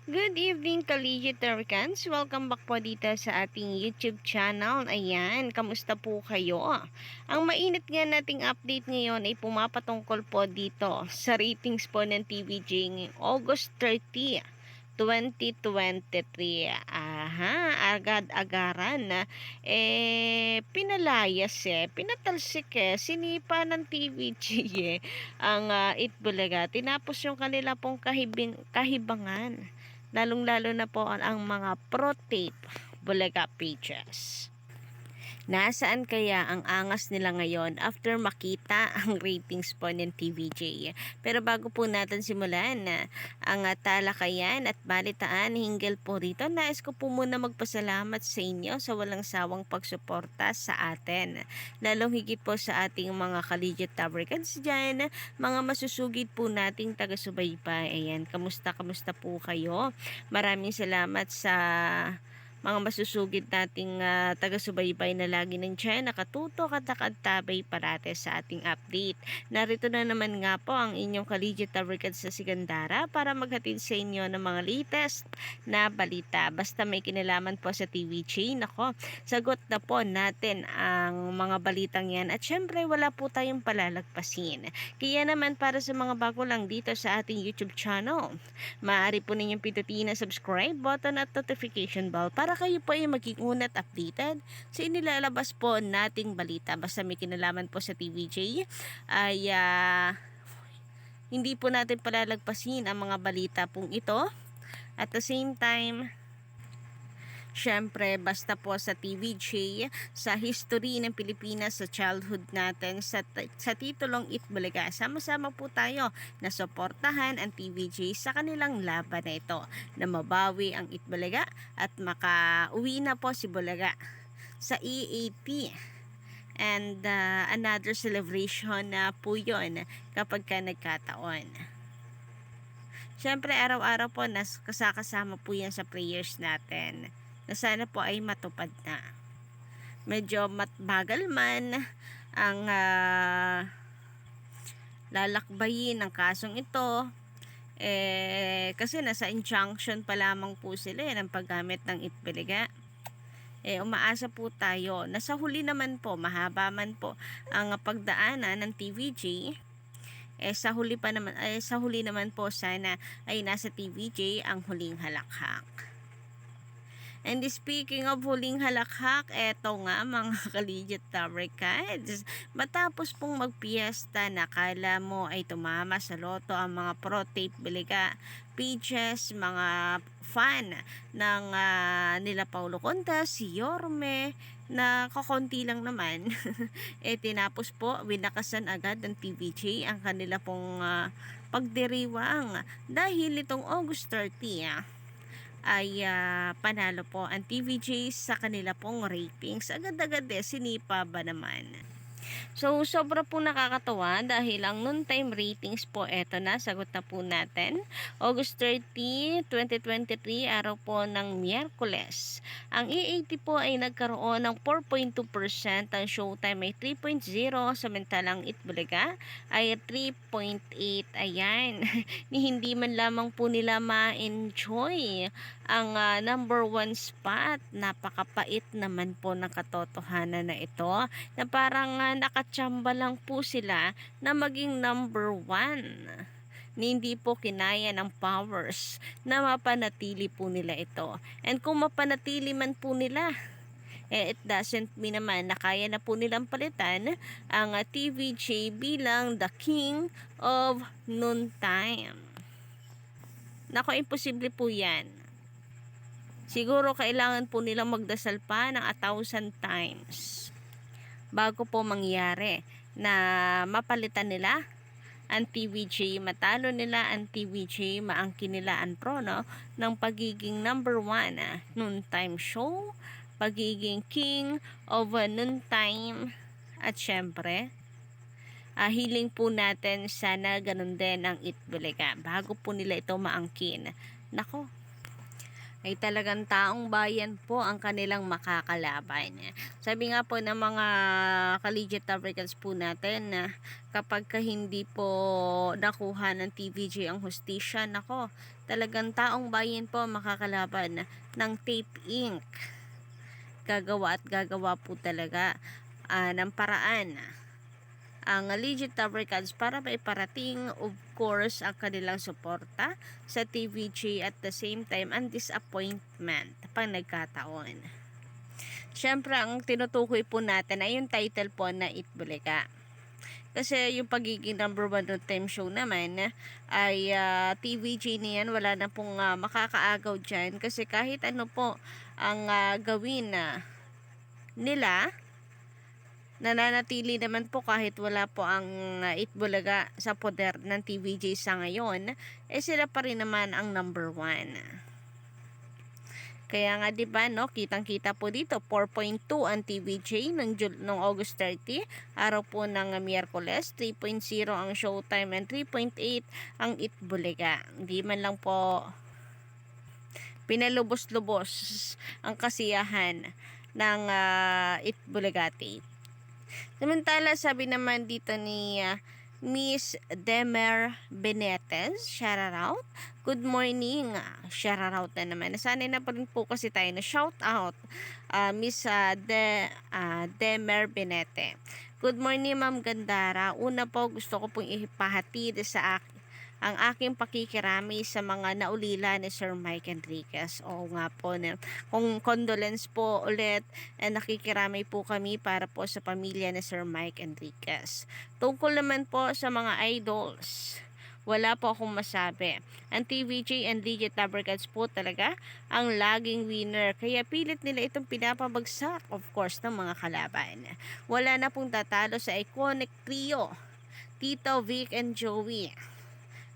Good evening, Collegiate Americans. Welcome back po dito sa ating YouTube channel. Ayan, kamusta po kayo? Ang mainit nga nating update ngayon ay pumapatungkol po dito sa ratings po ng TVJ ngayong August 30, 2023. Aha, agad-agaran na pinalayas pinatalsik sinipa ng TVJ ang Itbulaga. Tinapos yung kanila pong kahibangan, lalong-lalo na po ang mga pro-tape Bulaga pages. Nasaan kaya ang angas nila ngayon after makita ang ratings po ng TVJ? Pero bago po natin simulan ang talakayan at balitaan hinggil po rito, nais ko po muna magpasalamat sa inyo sa walang sawang pagsuporta sa atin. Lalong higit po sa ating mga collegiate Tabricans dyan, mga masusugid po nating taga-subaybay. Ayan, kamusta po kayo? Maraming salamat sa mga masusugid nating taga-subaybay na lagi nandiyan, nakatutok at nakatabay parate sa ating update. Narito na naman nga po ang inyong collegiate Tabricans sa Sigandara para maghatid sa inyo ng mga latest na balita. Basta may kinalaman po sa TVJ, nako, sagot na po natin ang mga balitang yan at syempre wala po tayong palalagpasin. Kaya naman para sa mga bago lang dito sa ating YouTube channel, maaari po ninyong pindutin ang subscribe button at notification bell para kayo po ay maging unat updated sa inilalabas po nating balita. Basta may kinalaman po sa TVJ ay hindi po natin palalagpasin ang mga balita pong ito. At the same time, syempre, basta po sa TVJ, sa history ng Pilipinas, sa childhood natin, sa titulong Itbulaga, sama-sama po tayo na suportahan ang TVJ sa kanilang laban na ito, na mabawi ang Itbulaga at makauwi na po si Bulaga sa EAP. And another celebration na po yun kapag ka nagkataon. Syempre, araw-araw po kasama po yan sa prayers natin na sana po ay matupad na. Medyo matbagal man ang lalakbayin ng kasong ito, kasi nasa injunction pa lamang po sila ng paggamit ng Itbulaga. Umaasa po tayo na sa huli naman po, mahaba man po ang pagdaanan ng TVJ, sa huli naman po sana ay nasa TVJ ang huling halakhak. And speaking of huling halakhak, eto nga mga collegiate Tabricans, matapos pong magpiesta, nakala mo ay tumama sa loto ang mga pro-tape Bulaga pages, mga fan ng nila Paulo Conta, si Yorme, na kakonti lang naman. Tinapos po, winakasan agad ng TVJ ang kanila pong pagdiriwang dahil itong August 30 ay panalo po ang TVJ sa kanila pong ratings. Agad-agad sinipa ba naman. So, sobra po nakakatawa dahil ang noontime ratings po, eto na, sagot na po natin. August 30, 2023, araw po ng Miyerkules. Ang EAT po ay nagkaroon ng 4.2%, ang Showtime ay 3.0, samantalang Itbulaga ay 3.8. Ayan, hindi man lamang po nila ma-enjoy ang number 1 spot. Napakapait naman po ng katotohanan na ito, na parang nakatsamba lang po sila na maging number 1. Hindi po kinaya ng powers na mapanatili po nila ito. And kung mapanatili man po nila, it doesn't mean naman na kaya na po nilang palitan ang TVJ bilang the king of noontime. Nako, imposible po yan. Siguro kailangan po nilang magdasal pa ng 1,000 times bago po mangyari na mapalitan nila ang TVJ, matalo nila ang TVJ, maangkin nila ang trono ng pagiging number 1 noontime show, pagiging king of noontime. At syempre, hiling po natin sana ganun din ang Itbulaga bago po nila ito maangkin. Nako, ay talagang taong bayan po ang kanilang makakalaban. Sabi nga po ng mga collegiate Tabricans po natin na kapag hindi po nakuha ng TVJ ang hustisya, nako, Talagang taong bayan po makakalaban ng Tape Inc. Gagawa at gagawa po talaga ng paraan ang Legit Fabricants para maiparating of course ang kanilang suporta sa TVJ at the same time ang disappointment pag nagkataon. Siyempre ang tinutukoy po natin ay yung title po na Itbulaga. Kasi yung pagiging number 1 on time show naman ay TVJ niyan, wala na pong makakaagaw dyan. Kasi kahit ano po ang gawin nila, nananatili naman po kahit wala po ang Itbulaga sa poder ng TVJ sa ngayon, sila pa rin naman ang number 1. Kaya nga 'di ba no, kitang-kita po dito 4.2 ang TVJ nung August 30, araw po ng Miyerkules, 3.0 ang Showtime and 3.8 ang Itbulaga. Hindi man lang po pinalubos-lubos ang kasiyahan ng Itbulaga tape. Samantala, sabi naman dito ni Miss Demer Benitez, shout out. Good morning, shout out na naman. Nasanay na pa rin po kasi tayo na shout out, Miss Demer Benete. Good morning, Ma'am Gandara. Una po, gusto ko pong ipahatid sa ang aking pakikirami sa mga naulila ni Sir Mike Enriquez. Oo nga po, kung condolence po ulit, nakikirami po kami para po sa pamilya ni Sir Mike Enriquez. Tungkol naman po sa mga idols, wala po akong masabi. Ang TVJ and Legit Fabricants po talaga ang laging winner. Kaya pilit nila itong pinapabagsak, of course, ng mga kalaban. Wala na pong tatalo sa iconic trio, Tito, Vic, and Joey.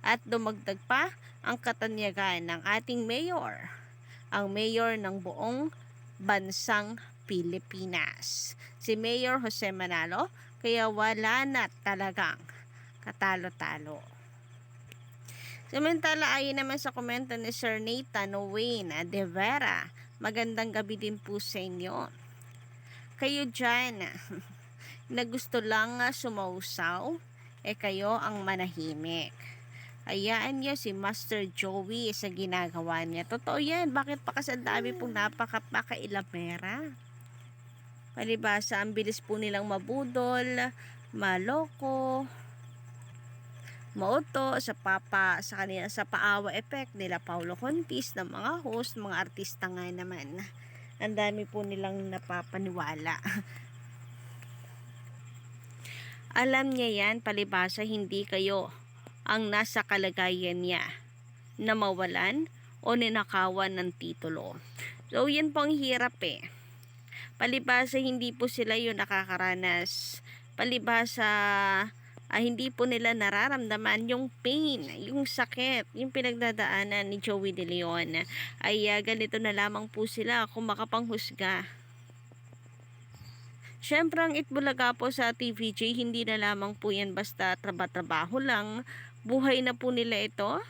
At dumagdag pa ang katanyagan ng ating mayor, ang mayor ng buong bansang Pilipinas, si Mayor Jose Manalo. Kaya wala na talagang katalo-talo. Samantala, ayon naman sa komento ni Sir Nathan Wayne De Vera, magandang gabi din po sa inyo. Kayo dyan na gusto lang sumausaw, kayo ang manahimik. Hayaan niyo si Master Joey sa ginagawa niya. Totoo yan. Bakit pa kasi ang dami pong napaka-ilamera? Palibasa, ang bilis po nilang mabudol, maloko, mauto sa kanila sa paawa effect nila Paulo Contis ng mga host, mga artista nga naman. Ang dami po nilang napapaniwala. Alam niya yan, palibasa hindi kayo ang nasa kalagayan niya na mawalan o ninakawan ng titulo. So, yan po ang hirap Palibasa, hindi po sila yung nakakaranas. Palibasa, hindi po nila nararamdaman yung pain, yung sakit, yung pinagdadaanan ni Joey De Leon. Ay ganito na lamang po sila kung makapanghusga. Siyempre, ang Itbulaga po sa TVJ, hindi na lamang po yan basta trabaho lang. Buhay na po nila ito.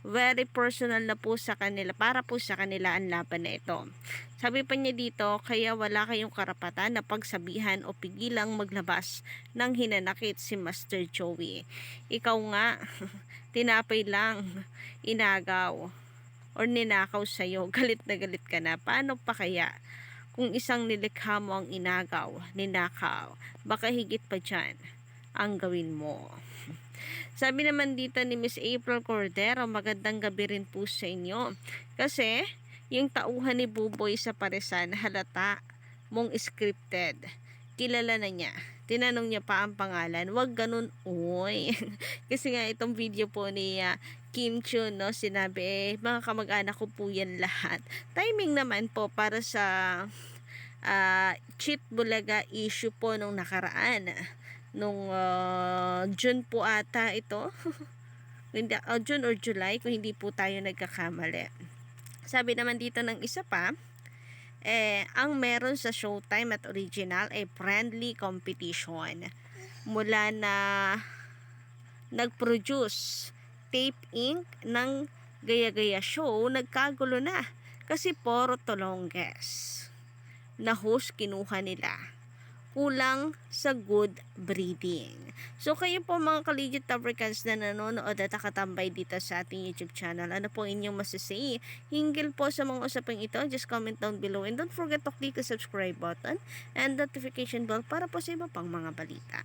Very personal na po sa kanila. Para po sa kanila ang laban na ito. Sabi pa niya dito, kaya wala kayong karapatan na pagsabihan o pigilang maglabas ng hinanakit si Master Joey. Ikaw nga, tinapay lang, inagaw, or ninakaw sa'yo. Galit na galit ka na. Paano pa kaya? Kung isang nilikha mo ang inagaw, ninakaw, baka higit pa dyan ang gawin mo. Sabi naman dito ni Miss April Cordero, magandang gabi rin po sa inyo. Kasi, yung tauhan ni Buboy sa paresan, halata mong scripted. Kilala na niya. Tinanong niya pa ang pangalan. Wag ganun, oy. Kasi nga itong video po ni Kim Chiu, no, sinabi, mga kamag-anak ko po yan lahat. Timing naman po para sa cheat bulaga issue po nung nakaraan. Nung June po ata ito. June or July, kung hindi po tayo nagkakamali. Sabi naman dito ng isa pa, ang meron sa Showtime at Original ay friendly competition. Mula na nag-produce Tape Inc. ng Gaya-Gaya Show, nagkagulo na. Kasi puro tolongges na host kinuha nila. kulang sa good breeding. So kayo po mga ka-legit Africans na nanonood at nakatambay dito sa ating YouTube channel, ano po inyong masasay hinggil po sa mga usaping ito? Just comment down below and don't forget to click the subscribe button and notification bell para po sa iba pang mga balita.